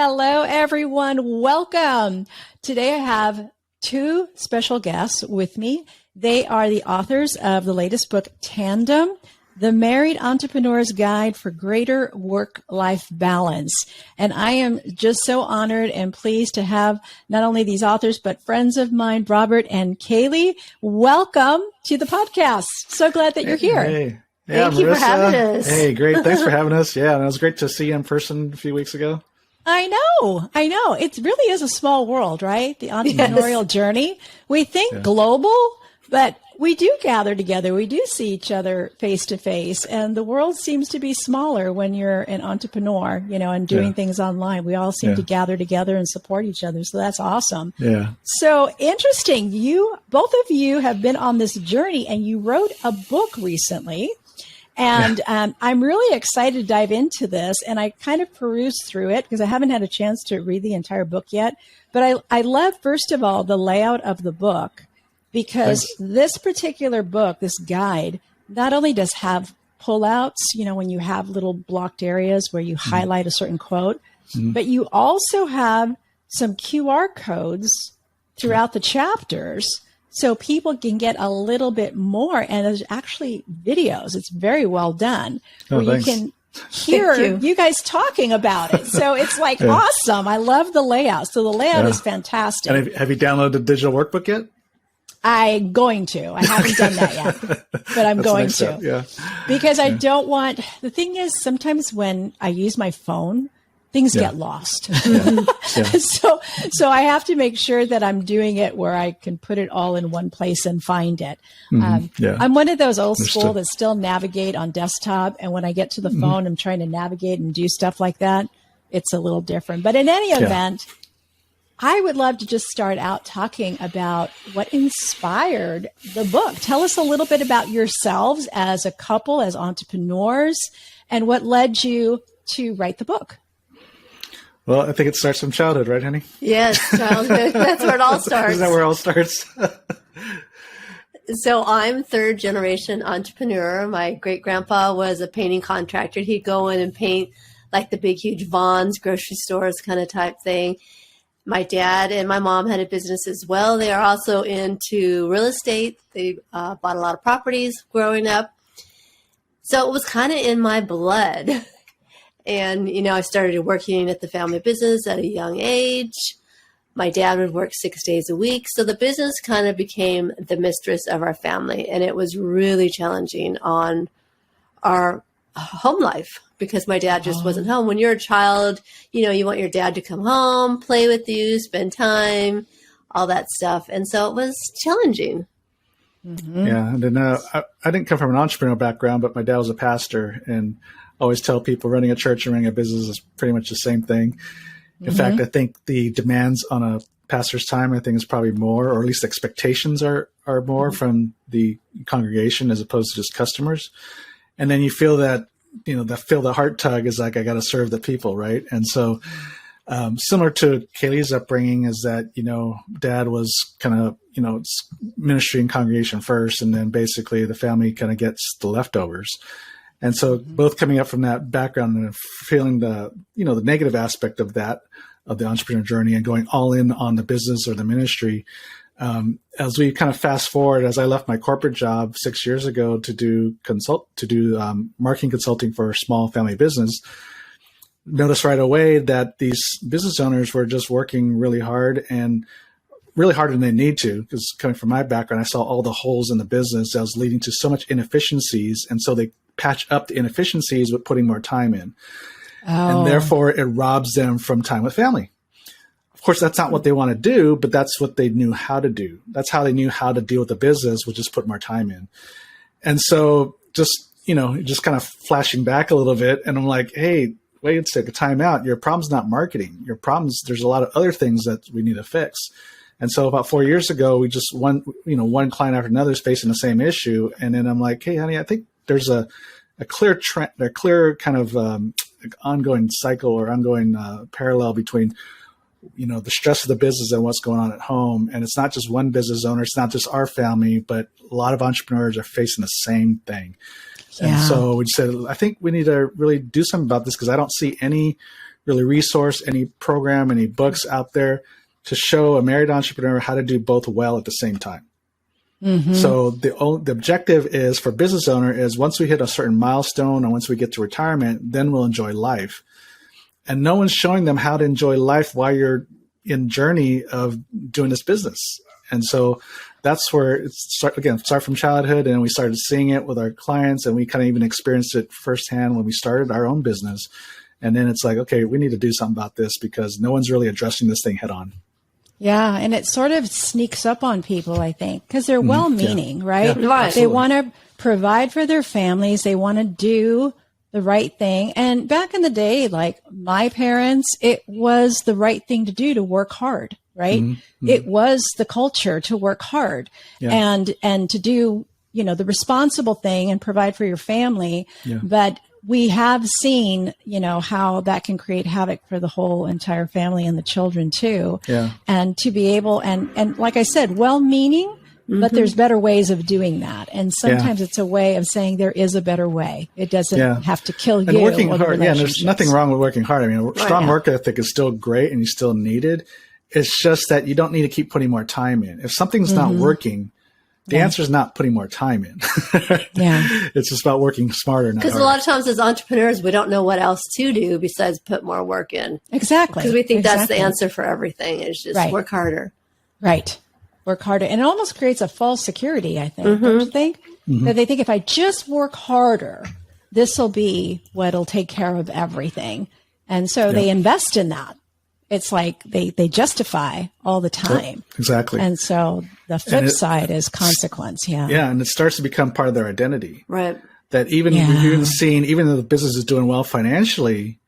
Hello, everyone. Welcome. Today I have two special guests with me. They are the authors of the latest book, Tandem, The Married Entrepreneur's Guide for Greater Work-Life Balance. And I am just so honored and pleased to have not only these authors, but friends of mine, Robert and Kaylee. Welcome to the podcast. So glad that you're here. Hey. Yeah, Thank you Marisa, for having us. Hey, great. Thanks for having us. Yeah, and it was great to see you in person a few weeks ago. I know. It really is a small world, right? The entrepreneurial journey. We think global, but we do gather together. We do see each other face to face, and the world seems to be smaller when you're an entrepreneur, and doing things online. We all seem to gather together and support each other. So that's awesome. Yeah. So interesting. Both of you have been on this journey, and you wrote a book recently. And I'm really excited to dive into this. And I kind of perused through it because I haven't had a chance to read the entire book yet. But I love, first of all, the layout of the book, because this particular book, this guide, not only does have pullouts, when you have little blocked areas where you highlight a certain quote, but you also have some QR codes throughout the chapters. So people can get a little bit more, and there's actually videos. It's very well done where you can hear you guys talking about it. So it's like awesome. I love the layout. So the layout is fantastic. And have you downloaded the digital workbook yet? I'm going to. I haven't done that yet, but I'm going to. Yeah. Because I don't want, the thing is, sometimes when I use my phone, things get lost. So I have to make sure that I'm doing it where I can put it all in one place and find it. I'm one of those old school that still navigate on desktop. And when I get to the phone, I'm trying to navigate and do stuff like that. It's a little different. But in any event, I would love to just start out talking about what inspired the book. Tell us a little bit about yourselves as a couple, as entrepreneurs, and what led you to write the book. Well, I think it starts from childhood, right, honey? Yes, childhood. That's where it all starts. Isn't that where it all starts? So I'm third generation entrepreneur. My great grandpa was a painting contractor. He'd go in and paint like the big, huge Vons, grocery stores kind of type thing. My dad and my mom had a business as well. They are also into real estate. They bought a lot of properties growing up. So it was kind of in my blood. And, I started working at the family business at a young age. My dad would work 6 days a week. So the business kind of became the mistress of our family. And it was really challenging on our home life because my dad just wasn't home. When you're a child, you want your dad to come home, play with you, spend time, all that stuff. And so it was challenging. Yeah. And then I didn't come from an entrepreneurial background, but my dad was a pastor, and I always tell people running a church and running a business is pretty much the same thing. In fact, I think the demands on a pastor's time, is probably more, or at least expectations are more from the congregation as opposed to just customers. And then you feel that, the heart tug is like, I got to serve the people. Right. And so, similar to Kaylee's upbringing is that, dad was kind of, ministry and congregation first, and then basically the family kind of gets the leftovers. And so both coming up from that background and feeling the negative aspect of that, of the entrepreneur journey, and going all in on the business or the ministry. As we kind of fast forward, as I left my corporate job 6 years ago to do marketing consulting for a small family business, noticed right away that these business owners were just working really hard, and really harder than they need to, because coming from my background, I saw all the holes in the business that was leading to so much inefficiencies. And so they patch up the inefficiencies with putting more time in. And therefore it robs them from time with family. Of course, that's not what they want to do, but that's what they knew how to do. That's how they knew how to deal with the business, which is put more time in. And so just kind of flashing back a little bit, and I'm like, hey, wait a second, time out. Your problem's not marketing. Your problem's, there's a lot of other things that we need to fix. And so about 4 years ago, we just one client after another is facing the same issue. And then I'm like, hey, honey, I think there's a clear trend, a clear kind of ongoing cycle or ongoing parallel between, the stress of the business and what's going on at home. And it's not just one business owner. It's not just our family, but a lot of entrepreneurs are facing the same thing. Yeah. And so we said, I think we need to really do something about this, because I don't see any really resource, any program, any books out there to show a married entrepreneur how to do both well at the same time. Mm-hmm. So the objective is for business owner is once we hit a certain milestone or once we get to retirement, then we'll enjoy life. And no one's showing them how to enjoy life while you're in journey of doing this business. And so that's where it start from childhood, and we started seeing it with our clients, and we kind of even experienced it firsthand when we started our own business. And then it's like, okay, we need to do something about this because no one's really addressing this thing head on. Yeah, and it sort of sneaks up on people, I think, because they're well-meaning, right? Yeah, right. They want to provide for their families. They want to do the right thing. And back in the day, like my parents, it was the right thing to do to work hard, right? Mm-hmm. It was the culture to work hard and to do, the responsible thing and provide for your family. Yeah. But we have seen, how that can create havoc for the whole entire family and the children too. Yeah. And to be able, and like I said, well-meaning, but there's better ways of doing that. And sometimes it's a way of saying there is a better way. It doesn't have to kill you. And working hard, there's nothing wrong with working hard. I mean, strong work ethic is still great and you still need it. It's just that you don't need to keep putting more time in. If something's not working, the answer is not putting more time in. It's just about working smarter. Because a lot of times as entrepreneurs, we don't know what else to do besides put more work in. Exactly. Because we think that's the answer for everything is just work harder. Right. Work harder. And it almost creates a false security, I think. Don't you think? That they think if I just work harder, this will be what'll take care of everything. And so they invest in that. It's like they justify all the time. Exactly. And so the flip side is consequence. Yeah. Yeah. And it starts to become part of their identity. Right. That even even though the business is doing well financially,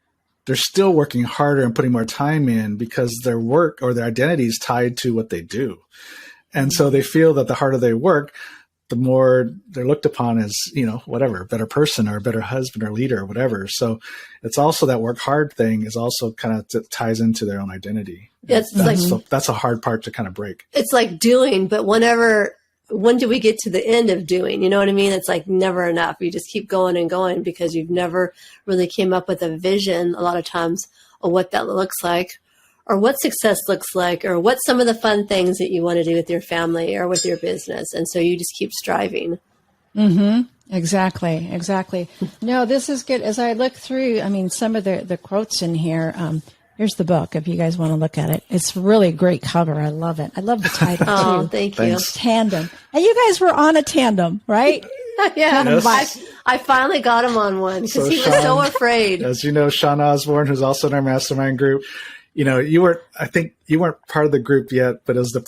they're still working harder and putting more time in because their work or their identity is tied to what they do. And so they feel that the harder they work, the more they're looked upon as, whatever, a better person or a better husband or leader or whatever. So it's also that work hard thing is also kind of ties into their own identity. That's a hard part to kind of break. It's like doing, but when do we get to the end of doing? You know what I mean? It's like never enough. You just keep going and going because you've never really came up with a vision a lot of times of what that looks like, or what success looks like, or what some of the fun things that you want to do with your family or with your business. And so you just keep striving. Exactly. No, this is good. As I look through, some of the quotes in here, here's the book if you guys want to look at it. It's really a great cover. I love it. I love the title too. Oh, thank you. Tandem. And you guys were on a tandem, right? Yes. I finally got him on one because he was so afraid. As you know, Sean Osborne, who's also in our mastermind group, I think you weren't part of the group yet, but it was the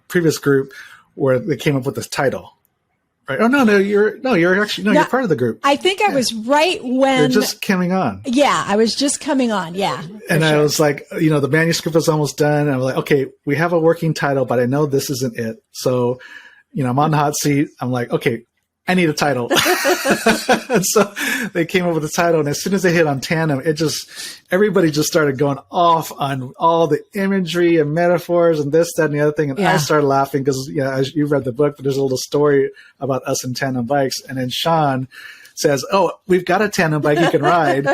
previous group where they came up with this title. Right. Oh, no, you're part of the group. I think I was right when you're just coming on. Yeah. I was just coming on. Yeah. And I was like, the manuscript was almost done. And I was like, okay, we have a working title, but I know this isn't it. So, I'm on the hot seat. I'm like, okay, I need a title. And so they came up with a title. And as soon as they hit on tandem, everybody just started going off on all the imagery and metaphors and this, that, and the other thing. And I started laughing because, as you read the book, there's a little story about us in tandem bikes. And then Sean says, oh, we've got a tandem bike you can ride.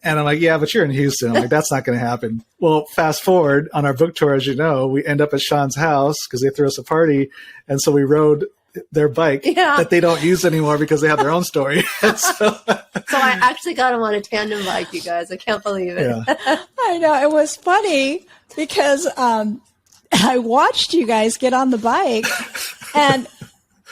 And I'm like, yeah, but you're in Houston. I'm like, that's not going to happen. Well, fast forward on our book tour, as you know, we end up at Sean's house because they threw us a party. And so we rode their bike that they don't use anymore because they have their own story. So I actually got him on a tandem bike, you guys. I can't believe it. Yeah. I know. It was funny because I watched you guys get on the bike and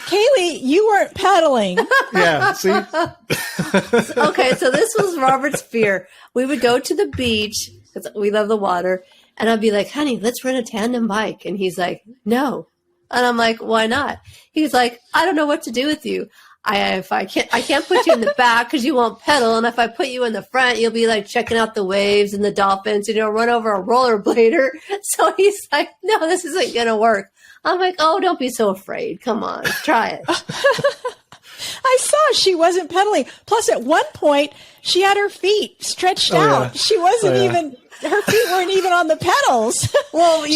Kaylee, you weren't pedaling. Yeah, see? Okay, so this was Robert's fear. We would go to the beach because we love the water. And I'd be like, honey, let's rent a tandem bike. And he's like, no. And I'm like, why not? He's like, I don't know what to do with you. I can't put you in the back because you won't pedal. And if I put you in the front, you'll be like checking out the waves and the dolphins, run over a rollerblader. So he's like, no, this isn't going to work. I'm like, oh, don't be so afraid. Come on, try it. I saw she wasn't pedaling. Plus, at one point, she had her feet stretched out. Yeah. She wasn't even, her feet weren't even on the pedals. Well,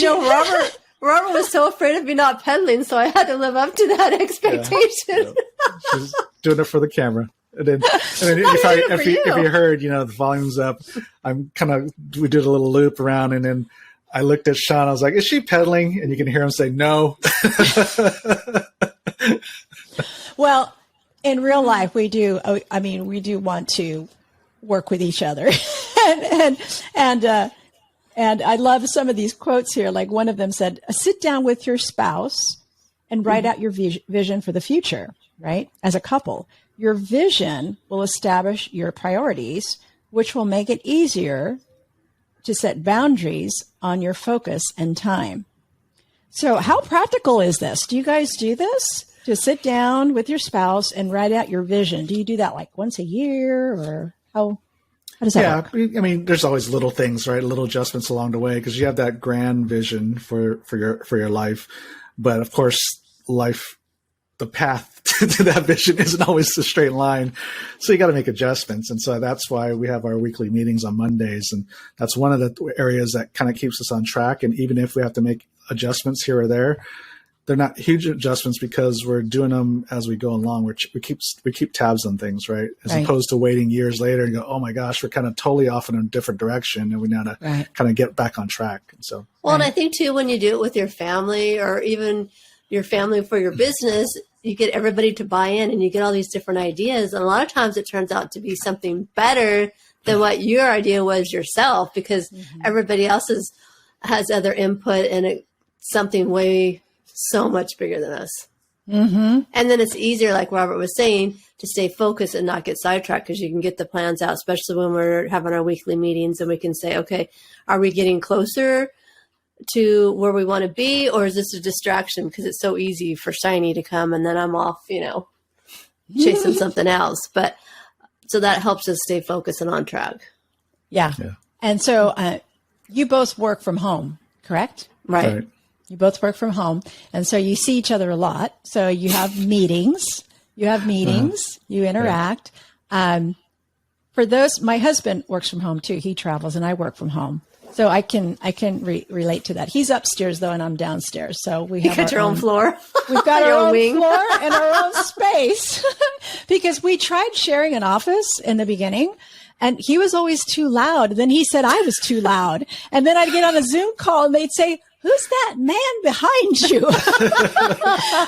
Robert was so afraid of me not pedaling, so I had to live up to that expectation. Yeah. She's doing it for the camera. And then if you heard, the volume's up, we did a little loop around, and then I looked at Sean. I was like, "Is she pedaling?" And you can hear him say, "No." Well, in real life, we do. I mean, we do want to work with each other, and I love some of these quotes here. Like one of them said, "Sit down with your spouse and write out your vision for the future." Right, as a couple, your vision will establish your priorities, which will make it easier to set boundaries on your focus and time. So, how practical is this? Do you guys do this? To sit down with your spouse and write out your vision. Do you do that like once a year, or how does that work? I mean, there's always little things, right? Little adjustments along the way, because you have that grand vision for your life. But of course, the path to that vision isn't always a straight line. So you got to make adjustments. And so that's why we have our weekly meetings on Mondays. And that's one of the areas that kind of keeps us on track. And even if we have to make adjustments here or there, they're not huge adjustments because we're doing them as we go along. We keep tabs on things, right? As opposed to waiting years later and go, oh my gosh, we're kind of totally off in a different direction, and we now to kind of get back on track. And so, and I think too, when you do it with your family or even your family for your business, you get everybody to buy in, and you get all these different ideas. And a lot of times it turns out to be something better than what your idea was yourself, because everybody else has other input, and it's something way so much bigger than us. And then it's easier, like Robert was saying, to stay focused and not get sidetracked, because you can get the plans out, especially when we're having our weekly meetings, and we can say, okay, are we getting closer to where we want to be, or is this a distraction? Because it's so easy for Shiny to come and then I'm off, chasing something else. But so that helps us stay focused and on track. Yeah. And so you both work from home, correct? Right. You both work from home. And so you see each other a lot. So you have meetings, you interact. For those, my husband works from home too. He travels and I work from home. So I can relate to that. He's upstairs though, and I'm downstairs. So we have our own floor. We've got our own floor and our own space because we tried sharing an office in the beginning, and he was always too loud. Then he said I was too loud, and then I'd get on a Zoom call and they'd say, "Who's that man behind you?"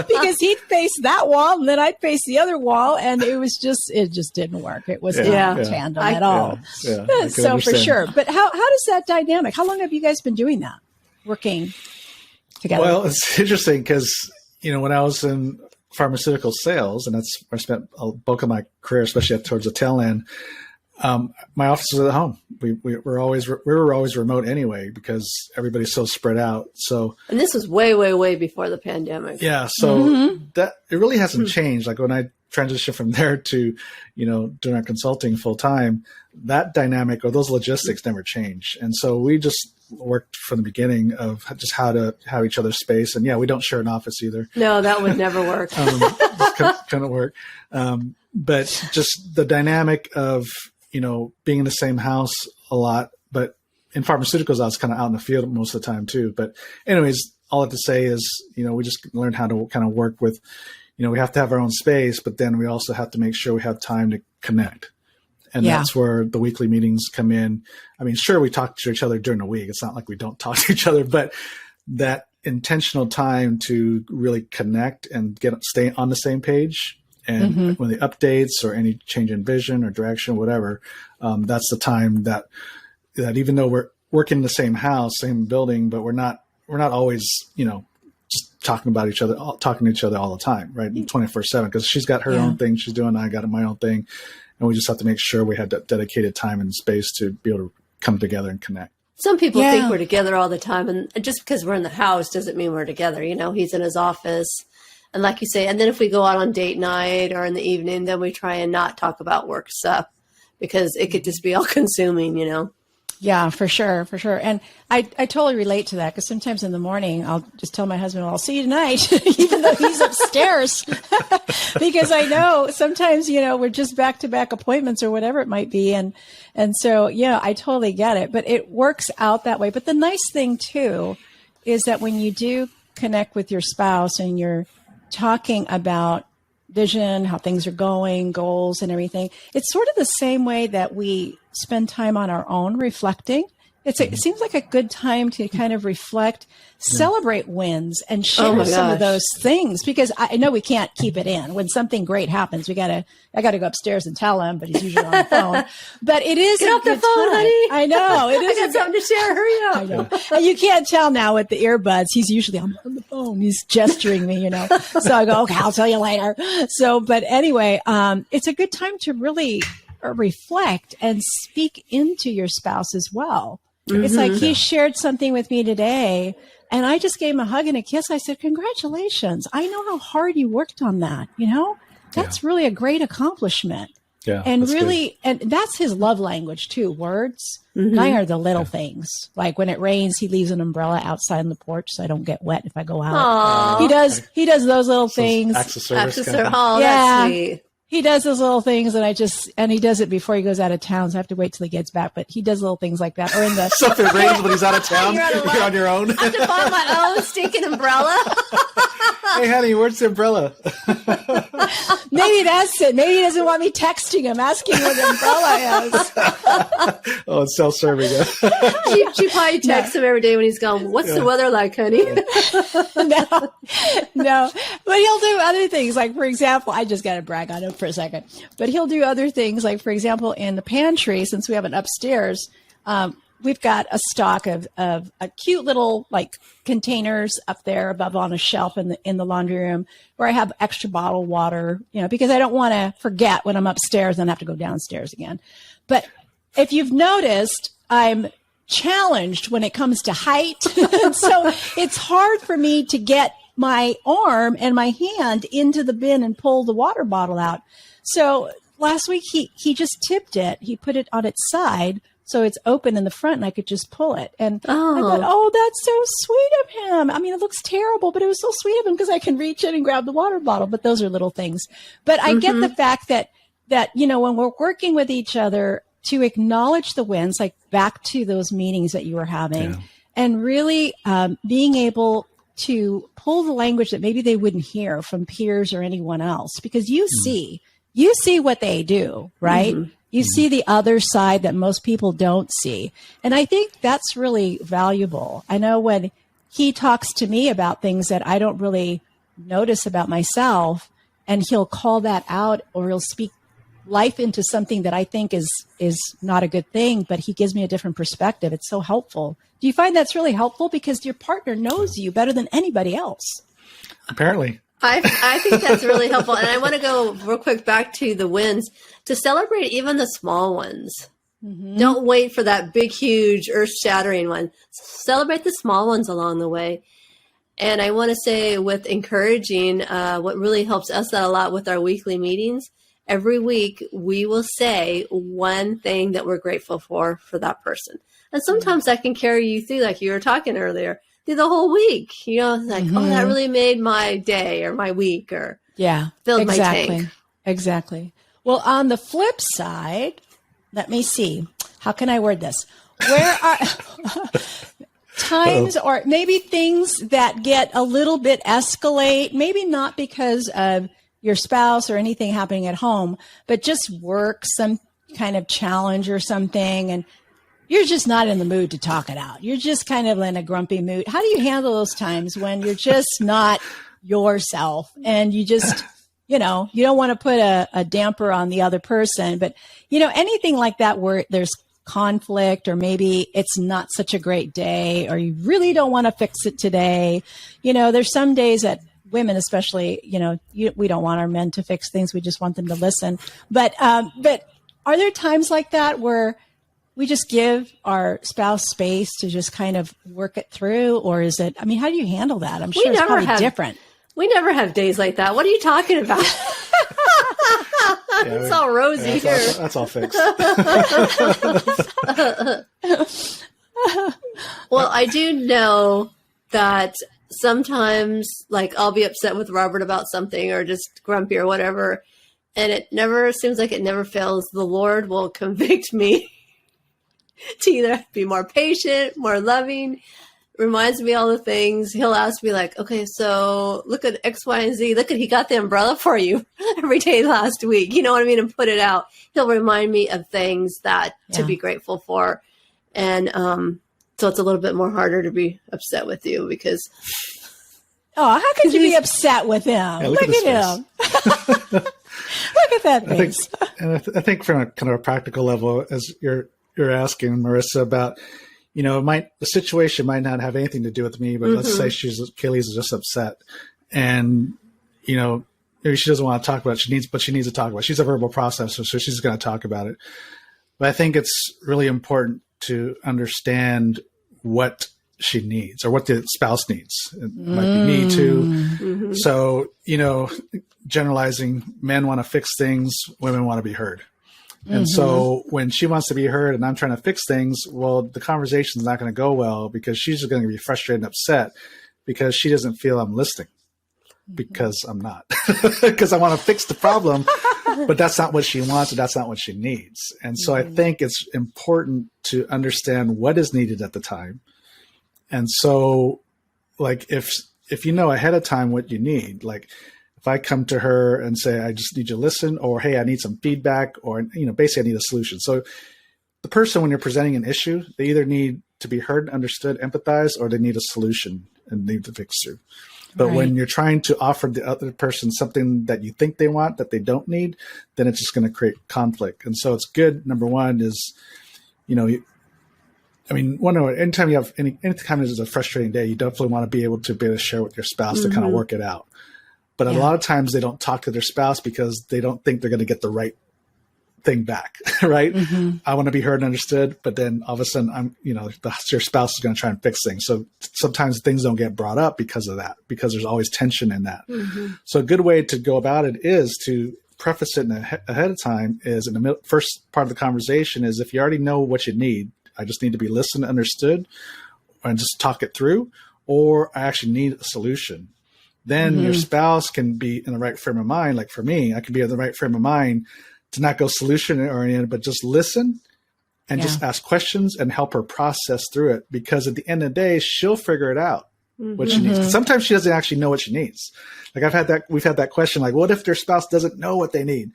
Because he'd face that wall and then I'd face the other wall, and it just didn't work. It was not tandem at all. So for sure. But how does that dynamic? How long have you guys been doing that? Working together? Well, it's interesting because, when I was in pharmaceutical sales, and that's where I spent a bulk of my career, especially towards the tail end, my office was at home. We were always remote anyway because everybody's so spread out. So, and this was way, way, way before the pandemic. Yeah. So that it really hasn't changed. Like when I transitioned from there to, doing our consulting full time, that dynamic or those logistics never change. And so we just worked from the beginning of just how to have each other's space. And we don't share an office either. No, that would never work. Couldn't work. But just the dynamic of, being in the same house a lot, but in pharmaceuticals, I was kind of out in the field most of the time too. But anyways, all I have to say is, we just learned how to kind of work with, we have to have our own space, but then we also have to make sure we have time to connect. And that's where the weekly meetings come in. I mean, sure, we talk to each other during the week. It's not like we don't talk to each other, but that intentional time to really connect and stay on the same page. And when the updates or any change in vision or direction, whatever, that's the time that even though we're working in the same house, same building, but we're not always, just talking to each other all the time, right? 24/7, because she's got her own thing she's doing, I got my own thing, and we just have to make sure we had that dedicated time and space to be able to come together and connect. Some people think we're together all the time, and just because we're in the house doesn't mean we're together. He's in his office. And like you say, and then if we go out on date night or in the evening, then we try and not talk about work stuff because it could just be all consuming, Yeah, for sure. And I totally relate to that because sometimes in the morning, I'll just tell my husband, I'll see you tonight, even though he's upstairs, because I know sometimes, we're just back-to-back appointments or whatever it might be. And so, I totally get it, but it works out that way. But the nice thing too, is that when you do connect with your spouse and you're talking about vision, how things are going, goals and everything. It's sort of the same way that we spend time on our own reflecting. It seems like a good time to kind of reflect, celebrate wins, and share some of those things, because I know we can't keep it in. When something great happens, I gotta go upstairs and tell him, but he's usually on the phone. But it is Get off the phone, honey. I know. It is. I got something to share. Hurry up. I know. And you can't tell now with the earbuds. He's usually on the phone. He's gesturing me, So I go, okay, I'll tell you later. So, but anyway, it's a good time to really reflect and speak into your spouse as well. It's like he shared something with me today, and I just gave him a hug and a kiss. I said, congratulations. I know how hard you worked on that. That's really a great accomplishment. Yeah. And really, good. And that's his love language too. Words. Mine are the little things. Like when it rains, he leaves an umbrella outside on the porch so I don't get wet if I go out. Aww. He does those little things. Acts of service. Oh, that's sweet. He does those little things, and he does it before he goes out of town, so I have to wait till he gets back. But he does little things like that. Or in the so if it rains when he's out of town, you're on your own. I have to find my own stinking umbrella. Hey, honey, where's the umbrella? Maybe that's it. Maybe he doesn't want me texting him, asking where the umbrella is. Oh, it's self-serving. She probably texts him every day when he's gone, what's the weather like, honey? No. But he'll do other things. Like, for example, I just got to brag on him for a second. But he'll do other things. Like, for example, in the pantry, since we have an upstairs, we've got a stock of a cute little containers up there above on a shelf in the laundry room where I have extra bottled water, because I don't want to forget when I'm upstairs and have to go downstairs again. But if you've noticed, I'm challenged when it comes to height. So it's hard for me to get my arm and my hand into the bin and pull the water bottle out. So last week he just tipped it. He put it on its side so it's open in the front and I could just pull it. And I thought, that's so sweet of him. I mean, it looks terrible, but it was so sweet of him because I can reach in and grab the water bottle. But those are little things. But I get the fact that when we're working with each other, to acknowledge the wins, like back to those meetings that you were having, and really being able to pull the language that maybe they wouldn't hear from peers or anyone else, because you see what they do, right? You see the other side that most people don't see. And I think that's really valuable. I know when he talks to me about things that I don't really notice about myself, and he'll call that out, or he'll speak life into something that I think is not a good thing, but he gives me a different perspective. It's so helpful. Do you find that's really helpful? Because your partner knows you better than anybody else. Apparently. I think that's really helpful. And I want to go real quick back to the wins, to celebrate even the small ones. Don't wait for that big, huge, earth-shattering one. Celebrate the small ones along the way. And I want to say, with encouraging, what really helps us out a lot with our weekly meetings, every week we will say one thing that we're grateful for that person. And sometimes that can carry you through, like you were talking earlier, through the whole week. Like, oh, that really made my day or my week, or filled my tank. Exactly. Well, on the flip side, let me see. How can I word this? Where are times or maybe things that get a little bit escalate, maybe not because of your spouse or anything happening at home, but just work, some kind of challenge or something, and you're just not in the mood to talk it out. You're just kind of in a grumpy mood. How do you handle those times when you're just not yourself and you just, you don't want to put a damper on the other person, but anything like that where there's conflict, or maybe it's not such a great day, or you really don't want to fix it today. There's some days that women, especially, we don't want our men to fix things. We just want them to listen. But are there times like that where we just give our spouse space to just kind of work it through? Or is it, how do you handle that? I'm sure it's probably different. We never have days like that. What are you talking about? It's all rosy here. That's all fixed. Well, I do know that sometimes, I'll be upset with Robert about something, or just grumpy or whatever, and it seems like it never fails. The Lord will convict me to either be more patient, more loving, reminds me all the things. He'll ask me like, okay, so look at X, Y, and Z. Look at, he got the umbrella for you every day last week. You know what I mean? And put it out. He'll remind me of things that to be grateful for. And so it's a little bit more harder to be upset with you because. Oh, how could you be upset with him? Yeah, look at him. Look at that face. I think from a kind of a practical level, as you're asking, Marisa, about, you know, the situation might not have anything to do with me, but let's say Kaylee's is just upset, and, you know, maybe she doesn't want to talk about it. But she needs to talk about it. She's a verbal processor, so she's going to talk about it. But I think it's really important to understand what she needs or what the spouse needs. It might be me too. So, you know, generalizing, men want to fix things, women want to be heard. And so when she wants to be heard and I'm trying to fix things, well, the conversation's not going to go well because she's just going to be frustrated and upset because she doesn't feel I'm listening, because I'm not, because I want to fix the problem, but that's not what she wants or that's not what she needs. And so I think it's important to understand what is needed at the time. And so, like, if you know ahead of time what you need, like if I come to her and say, I just need you to listen, or, hey, I need some feedback, or, you know, basically I need a solution. So the person, when you're presenting an issue, they either need to be heard, understood, empathized, or they need a solution and need to fix through. But when you're trying to offer the other person something that you think they want that they don't need, then it's just going to create conflict. And so it's good. Number one is, you know, anytime you have anytime there's a frustrating day, you definitely want to be able to share with your spouse to kind of work it out. But a lot of times they don't talk to their spouse because they don't think they're going to get the right thing back, right? I want to be heard and understood, but then all of a sudden your spouse is going to try and fix things. So sometimes things don't get brought up because of that, because there's always tension in that. So a good way to go about it is to preface it ahead of time, is in the first part of the conversation is, if you already know what you need, I just need to be listened, understood, and just talk it through, or I actually need a solution. Then your spouse can be in the right frame of mind. Like for me, I can be in the right frame of mind to not go solution oriented, but just listen and just ask questions and help her process through it. Because at the end of the day, she'll figure it out what she needs. Sometimes she doesn't actually know what she needs. Like we've had that question, like, what if their spouse doesn't know what they need?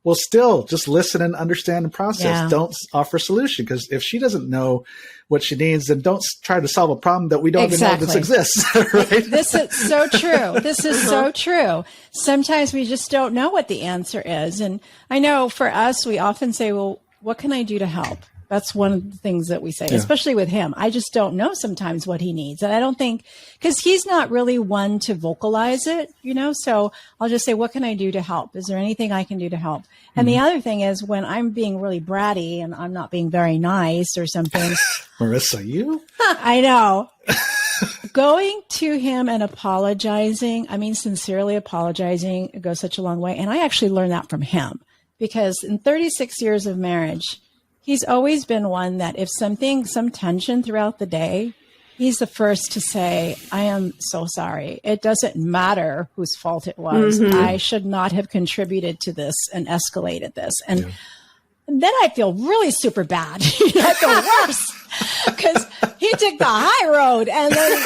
Well, still just listen and understand and process. Yeah. Don't offer a solution, because if she doesn't know what she needs, then don't try to solve a problem that we don't even know this exists. Right? This is so true. This is so true. Sometimes we just don't know what the answer is. And I know for us, we often say, well, what can I do to help? That's one of the things that we say, especially with him. I just don't know sometimes what he needs. And I don't think, because he's not really one to vocalize it, you know, so I'll just say, what can I do to help? Is there anything I can do to help? And the other thing is, when I'm being really bratty and I'm not being very nice or something. Marisa, you? I know. Going to him and apologizing, I mean, sincerely apologizing, it goes such a long way. And I actually learned that from him, because in 36 years of marriage, he's always been one that if some tension throughout the day, he's the first to say, I am so sorry. It doesn't matter whose fault it was. I should not have contributed to this and escalated this. And then I feel really super bad. I feel worse because he took the high road. And then,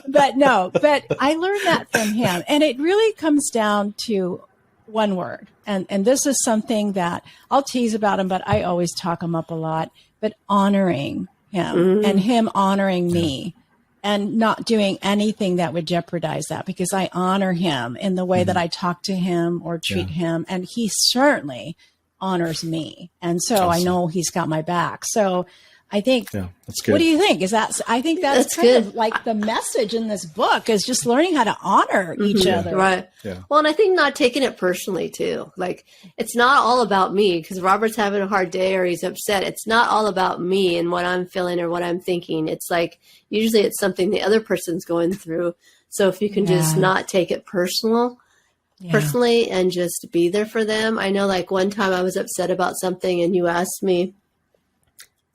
but I learned that from him. And it really comes down to one word. And this is something that I'll tease about him, but I always talk him up a lot, but honoring him and him honoring me and not doing anything that would jeopardize that, because I honor him in the way that I talk to him or treat him. And he certainly honors me. And so I know he's got my back. So I think, that's good. What do you think? I think that's kind of like the message in this book, is just learning how to honor each other. Right. Yeah. Well, and I think not taking it personally too. Like, it's not all about me, because Robert's having a hard day or he's upset. It's not all about me and what I'm feeling or what I'm thinking. It's like, usually it's something the other person's going through. So if you can just not take it personally and just be there for them. I know, like, one time I was upset about something and you asked me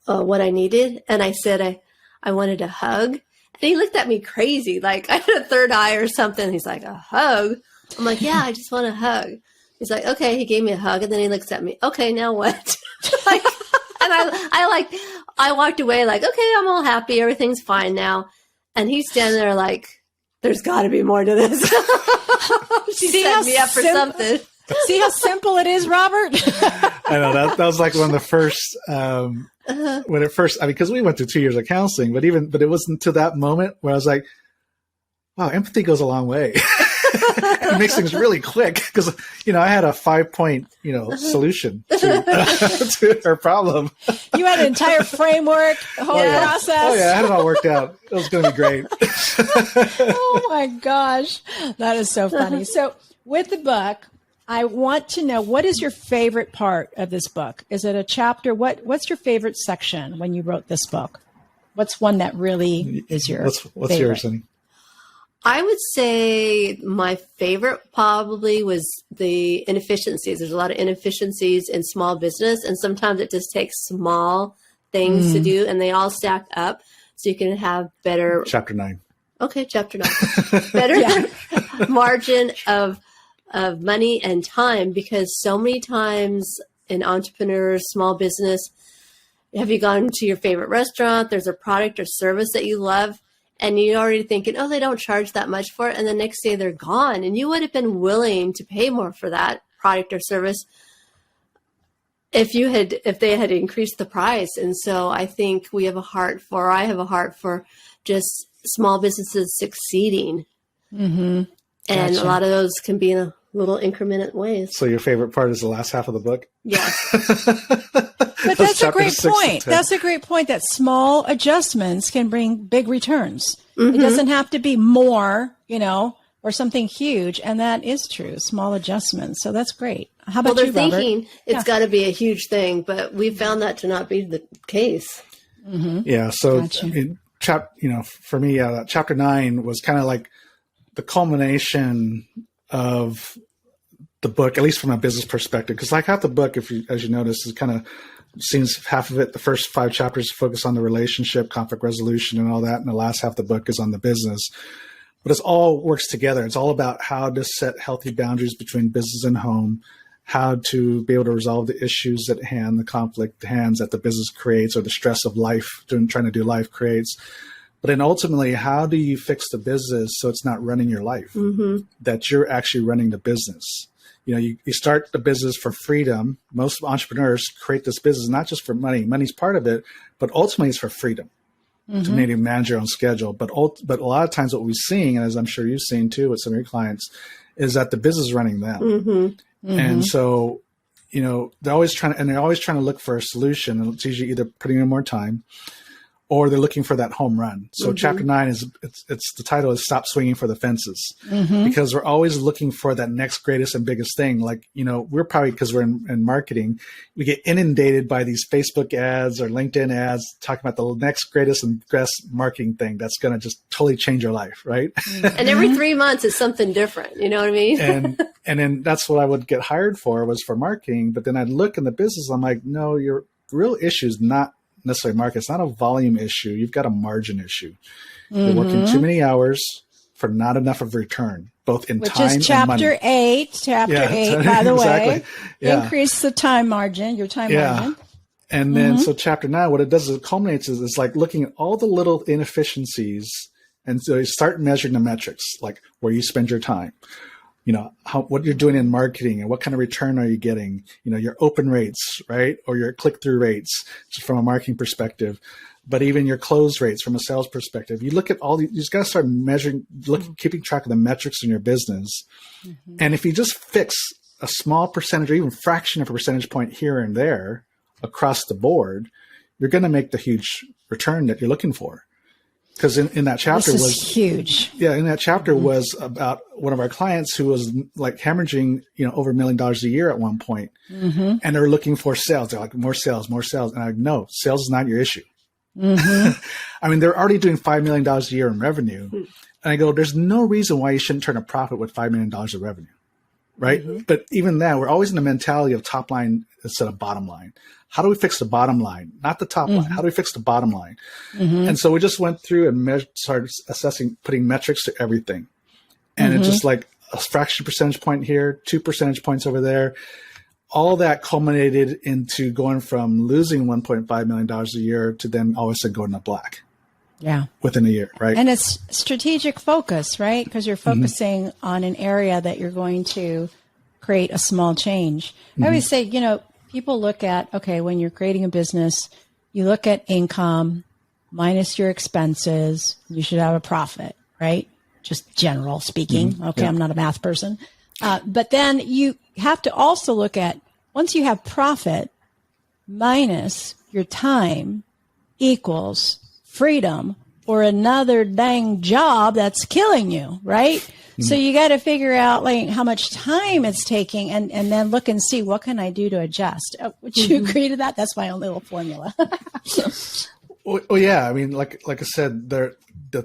what I needed. And I said, I wanted a hug. And he looked at me crazy. Like I had a third eye or something. He's like, a hug? I'm like, yeah, I just want a hug. He's like, okay. He gave me a hug. And then he looks at me. Okay, now what? Like, I walked away like, okay, I'm all happy. Everything's fine now. And he's standing there like, there's got to be more to this. She set me up for something. See how simple it is, Robert? I know that was like one of the first, when it first, I mean, because we went through 2 years of counseling, but it wasn't to that moment where I was like, wow, empathy goes a long way. It makes things really quick because, I had a 5-point, solution to her problem. You had an entire framework, the whole process. Oh yeah, I had it all worked out. It was going to be great. Oh my gosh. That is so funny. So with the book, I want to know, what is your favorite part of this book? Is it a chapter? What's your favorite section when you wrote this book? What's one that really is your What's favorite? yours, honey? I would say my favorite probably was the inefficiencies. There's a lot of inefficiencies in small business, and sometimes it just takes small things to do, and they all stack up so you can have better. Chapter 9. Okay, chapter 9. Better margin of money and time, because so many times in entrepreneurs, small business, have you gone to your favorite restaurant? There's a product or service that you love, and you're already thinking, oh, they don't charge that much for it. And the next day they're gone. And you would have been willing to pay more for that product or service if they had increased the price. And so I think I have a heart for just small businesses succeeding. Mm-hmm. And a lot of those can be in a little incremental ways. So your favorite part is the last half of the book? Yes. But that's a great point. That's a great point, that small adjustments can bring big returns. Mm-hmm. It doesn't have to be more, or something huge. And that is true, small adjustments. So that's great. How about you, Robert? They're thinking it's got to be a huge thing, but we found that to not be the case. Mm-hmm. Yeah. So, gotcha. For me, chapter 9 was kind of like the culmination of the book, at least from a business perspective, because like half the book, as you notice, is kind of seems half of it, the first 5 chapters focus on the relationship, conflict resolution and all that. And the last half of the book is on the business, but it's all works together. It's all about how to set healthy boundaries between business and home, how to be able to resolve the issues at hand, the conflict at hand that the business creates, or the stress of life, trying to do life creates. But then ultimately, how do you fix the business so it's not running your life, that you're actually running the business? You start the business for freedom. Most entrepreneurs create this business not just for money. Money's part of it, but ultimately it's for freedom to maybe manage your own schedule. But a lot of times what we're seeing, and as I'm sure you've seen too with some of your clients, is that the business is running them. And so, they're always trying to look for a solution. And it's usually either putting in more time, or they're looking for that home run. So chapter 9 it's the title is Stop Swinging for the Fences, because we're always looking for that next greatest and biggest thing. Like, we're probably, because we're in marketing, we get inundated by these Facebook ads or LinkedIn ads talking about the next greatest and best marketing thing that's going to just totally change your life. Right. And every 3 months is something different. You know what I mean? and then that's what I would get hired for, was for marketing. But then I'd look in the business. I'm like, no, your real issue is not necessarily market. It's not a volume issue. You've got a margin issue. You're working too many hours for not enough of return, both in time and money. Which is chapter 8, by the way. Yeah. Increase the time margin, your time margin. And then, so chapter 9, what it does is it culminates is it's like looking at all the little inefficiencies. And so you start measuring the metrics, like where you spend your time, what you're doing in marketing and what kind of return are you getting, your open rates, right? Or your click-through rates from a marketing perspective, but even your close rates from a sales perspective. You look at all you just got to start measuring, keeping track of the metrics in your business. And if you just fix a small percentage or even fraction of a percentage point here and there across the board, you're going to make the huge return that you're looking for. Because in that chapter was huge. Yeah, in that chapter was about one of our clients who was like hemorrhaging, over $1 million a year at one point. And they're looking for sales. They're like, more sales. And I'm like, no, sales is not your issue. I mean, they're already doing $5 million a year in revenue. And I go, there's no reason why you shouldn't turn a profit with $5 million of revenue. Right. But even that, we're always in the mentality of top line instead of bottom line. How do we fix the bottom line? Not the top line. How do we fix the bottom line? And so we just went through and started assessing, putting metrics to everything. And it's just like a fraction percentage point here, 2 percentage points over there. all that culminated into going from losing $1.5 million a year to then all of a sudden going to black. Yeah. Within a year, right? And it's strategic focus, right? Because you're focusing on an area that you're going to create a small change. I always say, people look at, okay, when you're creating a business, you look at income minus your expenses, you should have a profit, right? Just general speaking. Okay, yeah. I'm not a math person. But then you have to also look at, once you have profit minus your time equals freedom or another dang job that's killing you, right? So you got to figure out like how much time it's taking and then look and see what can I do to adjust. Would you agree to that? That's my own little formula. Well, yeah. I mean, like I said, the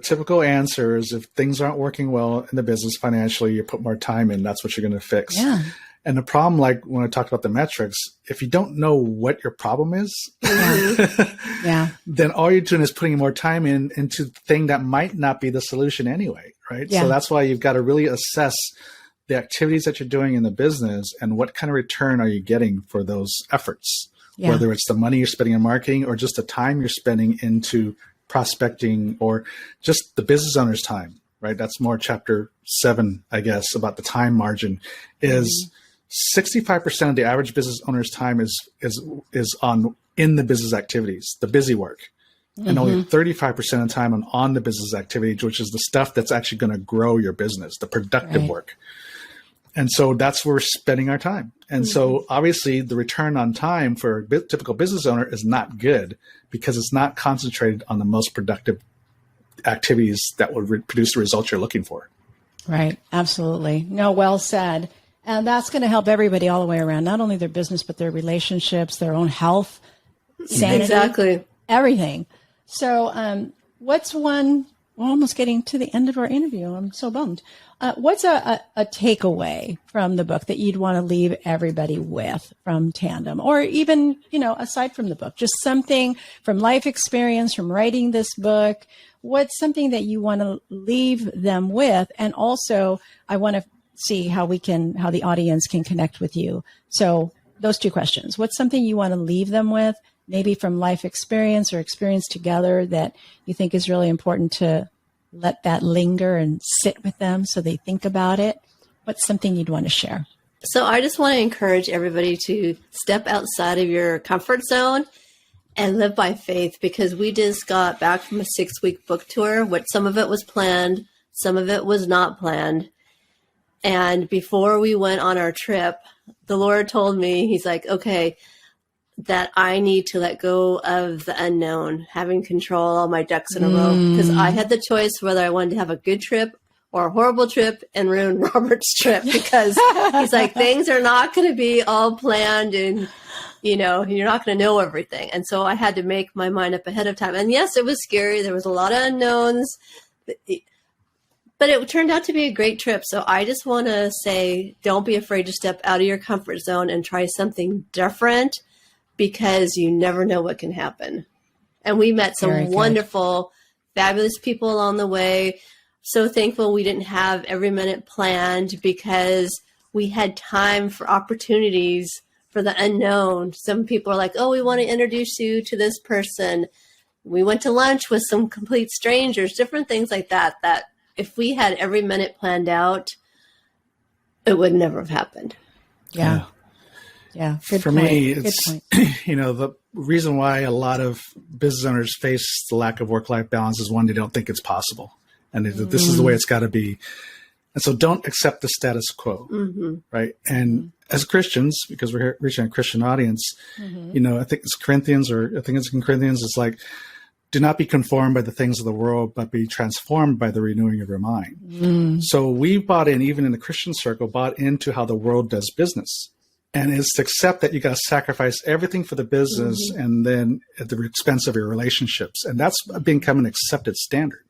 typical answer is if things aren't working well in the business financially, you put more time in, that's what you're going to fix. Yeah. And the problem, like when I talked about the metrics, if you don't know what your problem is, yeah. then all you're doing is putting more time into the thing that might not be the solution anyway, right? Yeah. So that's why you've got to really assess the activities that you're doing in the business and what kind of return are you getting for those efforts, whether it's the money you're spending in marketing or just the time you're spending into prospecting or just the business owner's time, right? That's more chapter 7, I guess, about the time margin is 65% of the average business owner's time is on in the business activities, the busy work, and only 35% of the time on the business activities, which is the stuff that's actually going to grow your business, the productive work. And so that's where we're spending our time. And so obviously the return on time for a typical business owner is not good because it's not concentrated on the most productive activities that would produce the results you're looking for. Right. Absolutely. No, well said. And that's going to help everybody all the way around, not only their business, but their relationships, their own health, sanity, exactly, everything. So what's one, we're almost getting to the end of our interview. I'm so bummed. What's a takeaway from the book that you'd want to leave everybody with from Tandem, or even, aside from the book, just something from life experience, from writing this book? What's something that you want to leave them with? And also I want to see how the audience can connect with you. So those two questions. What's something you want to leave them with, maybe from life experience or experience together, that you think is really important to let that linger and sit with them so they think about it? What's something you'd want to share? So I just want to encourage everybody to step outside of your comfort zone and live by faith, because we just got back from a 6-week book tour, which some of it was planned, some of it was not planned. And before we went on our trip, the Lord told me, he's like, okay, that I need to let go of the unknown, having control, all my ducks in a row, because I had the choice whether I wanted to have a good trip or a horrible trip and ruin Robert's trip, because he's like, things are not going to be all planned and, you're not going to know everything. And so I had to make my mind up ahead of time. And yes, it was scary. There was a lot of unknowns, but it turned out to be a great trip. So I just want to say, don't be afraid to step out of your comfort zone and try something different, because you never know what can happen. And we met some wonderful, fabulous people along the way. So thankful we didn't have every minute planned, because we had time for opportunities for the unknown. Some people are like, oh, we want to introduce you to this person. We went to lunch with some complete strangers, different things like that, that if we had every minute planned out, it would never have happened. Yeah. Yeah. Good For point. me, it's, the reason why a lot of business owners face the lack of work-life balance is, one, they don't think it's possible. And this is the way it's got to be. And so don't accept the status quo, right? And as Christians, because we're reaching a Christian audience, I think it's in Corinthians, it's like, do not be conformed by the things of the world, but be transformed by the renewing of your mind. So we bought in, even in the Christian circle, bought into how the world does business. And it's to accept that you got to sacrifice everything for the business and then at the expense of your relationships. And that's become an accepted standard.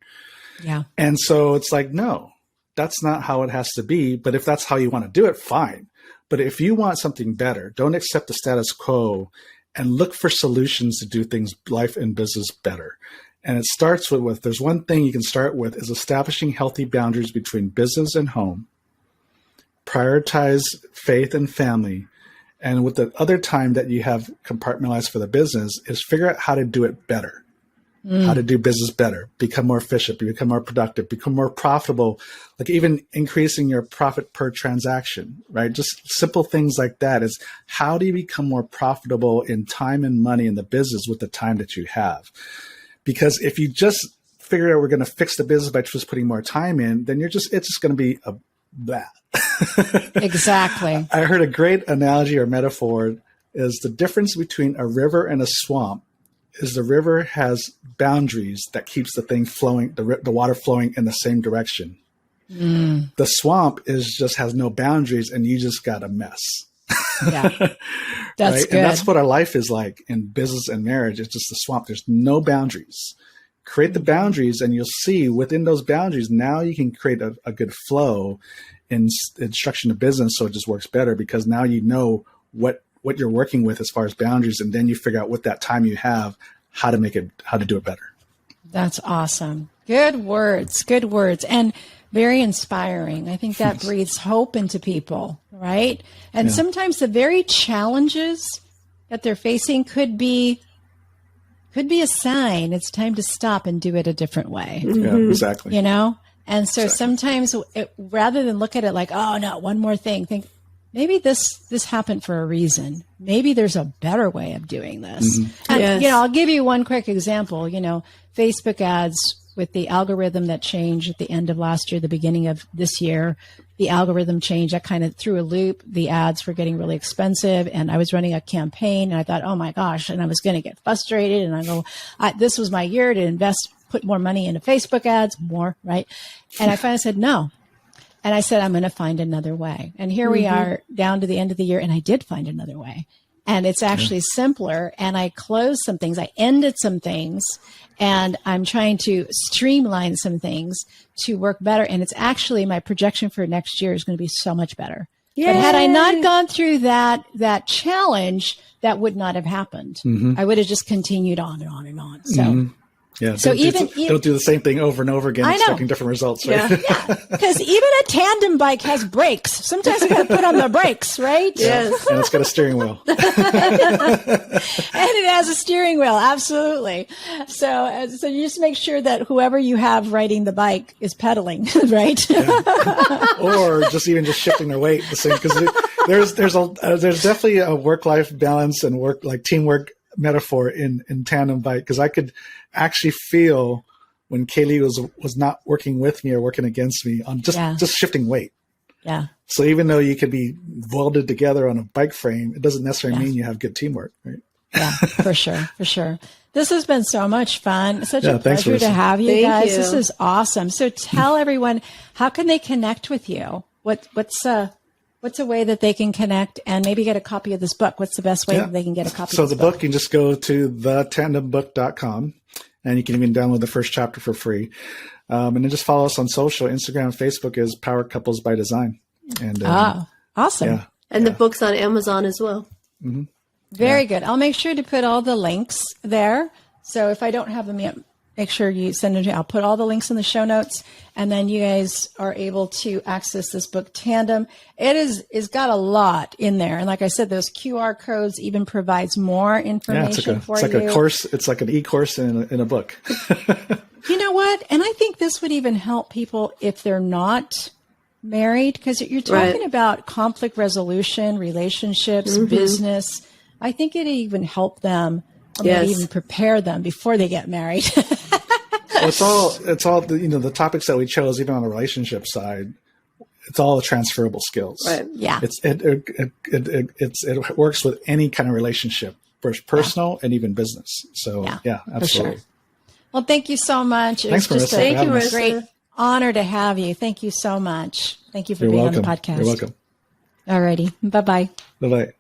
Yeah. And so it's like, no, that's not how it has to be. But if that's how you want to do it, fine. But if you want something better, don't accept the status quo and look for solutions to do things, life and business, better. And it starts with there's one thing you can start with, is establishing healthy boundaries between business and home. Prioritize faith and family, And with the other time that you have compartmentalized for the business is figure out how to do it better, how to do business better, become more efficient, become more productive, become more profitable, like even increasing your profit per transaction, right? Just simple things like that is how do you become more profitable in time and money in the business with the time that you have? Because if you just figure out we're going to fix the business by just putting more time in, then it's just going to be a blah. Exactly. I heard a great analogy or metaphor is the difference between a river and a swamp is the river has boundaries that keeps the thing flowing, the water flowing in the same direction. The swamp just has no boundaries and you just got a mess. Yeah, that's right? good. And that's what our life is like in business and marriage. It's just a swamp. There's no boundaries. Create the boundaries and you'll see within those boundaries, now you can create a good flow in instruction of business. So it just works better because now you know what you're working with as far as boundaries. And then you figure out with that time you have, how to do it better. That's awesome. Good words, and very inspiring. I think that breathes hope into people, right? And sometimes the very challenges that they're facing could be a sign it's time to stop and do it a different way. Yeah, exactly. You know? And so sometimes rather than look at it like, oh no, one more thing, think maybe this happened for a reason. Maybe there's a better way of doing this. And, I'll give you one quick example, Facebook ads with the algorithm that changed at the end of last year, the beginning of this year, the algorithm changed. That kind of threw a loop. The ads were getting really expensive and I was running a campaign and I thought, oh my gosh, and I was going to get frustrated. And I go, this was my year to put more money into Facebook ads, right? And I finally said, no. And I said, I'm going to find another way. And here we are down to the end of the year. And I did find another way. And it's actually simpler. And I closed some things. I ended some things. And I'm trying to streamline some things to work better. And it's actually my projection for next year is going to be so much better. Yay. But had I not gone through that challenge, that would not have happened. I would have just continued on and on and on. So. Yeah. So don't do the same thing over and over again, expecting different results, right? Yeah. Because even a tandem bike has brakes. Sometimes you got to put on the brakes, right? Yes. And it's got a steering wheel. And it has a steering wheel, absolutely. So you just make sure that whoever you have riding the bike is pedaling, right? Yeah. Or just shifting their weight the same. Because there's definitely a work-life balance and teamwork metaphor in tandem bike, because I could actually feel when Kaylee was not working with me or working against me on just shifting weight. Yeah. So even though you could be welded together on a bike frame, it doesn't necessarily mean you have good teamwork, right? Yeah, for sure. This has been so much fun. Such a pleasure to have you Thank guys. you. This is awesome. So tell everyone, how can they connect with you? What's a way that they can connect and maybe get a copy of this book? What's the best way that they can get a copy of this book? So the book, you can just go to thetandembook.com and you can even download the first chapter for free. And then just follow us on social. Instagram and Facebook is Power Couples by Design. And awesome. Yeah, and the book's on Amazon as well. Mm-hmm. Very good. I'll make sure to put all the links there. So if I don't have them yet, make sure you send them to me. I'll put all the links in the show notes, and then you guys are able to access this book, Tandem. It's got a lot in there. And like I said, those QR codes even provides more information for you. It's like a course. It's like an e-course in a book. You know what? And I think this would even help people if they're not married, because you're talking about conflict resolution, relationships, business. I think it even help them, or maybe even prepare them before they get married. It's all the topics that we chose, even on the relationship side. It's all transferable skills. Right. Yeah. It works with any kind of relationship, first personal and even business. So yeah, absolutely. Sure. Well, thank you so much. Thanks, Marisa. Thank you, Marisa. Great honor to have you. Thank you so much. Thank you for being on the podcast. You're welcome. All righty. Bye-bye. Bye-bye.